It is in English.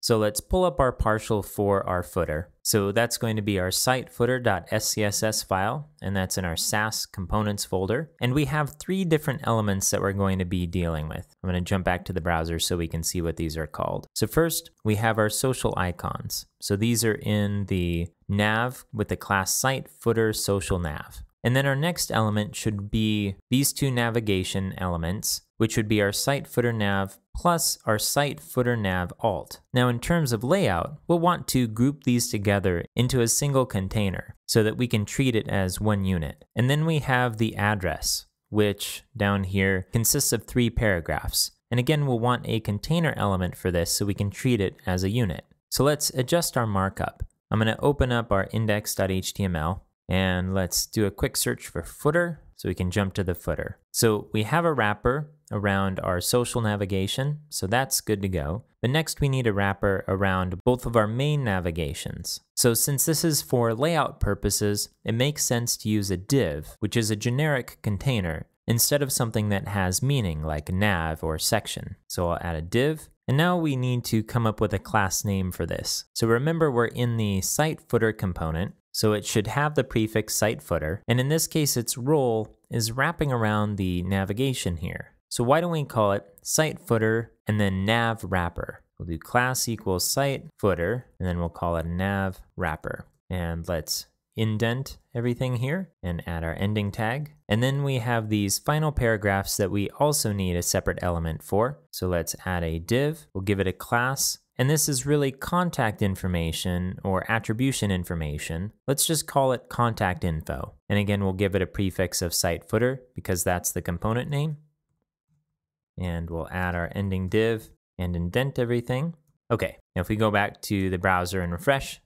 So let's pull up our partial for our footer. So that's going to be our site footer.scss file, and that's in our Sass components folder. And we have 3 different elements that we're going to be dealing with. I'm going to jump back to the browser so we can see what these are called. So first, we have our social icons. So these are in the nav with the class site footer social nav. And then our next element should be these 2 navigation elements, which would be our site footer nav plus our site footer nav alt. Now in terms of layout, we'll want to group these together into a single container so that we can treat it as one unit. And then we have the address, which down here consists of 3 paragraphs. And again, we'll want a container element for this so we can treat it as a unit. So let's adjust our markup. I'm going to open up our index.html. And let's do a quick search for footer so we can jump to the footer. So we have a wrapper around our social navigation, so that's good to go. But next we need a wrapper around both of our main navigations. So since this is for layout purposes, it makes sense to use a div, which is a generic container, instead of something that has meaning like nav or section. So I'll add a div. And now we need to come up with a class name for this. So remember, we're in the site footer component, so it should have the prefix site footer. And in this case, its role is wrapping around the navigation here. So why don't we call it site footer and then nav wrapper? We'll do class equals site footer, and then we'll call it nav wrapper. And let's indent everything here and add our ending tag. And then we have these final paragraphs that we also need a separate element for. So let's add a div, we'll give it a class, and this is really contact information or attribution information. Let's just call it contact info. And again, we'll give it a prefix of site footer because that's the component name. And we'll add our ending div and indent everything. Okay, now if we go back to the browser and refresh,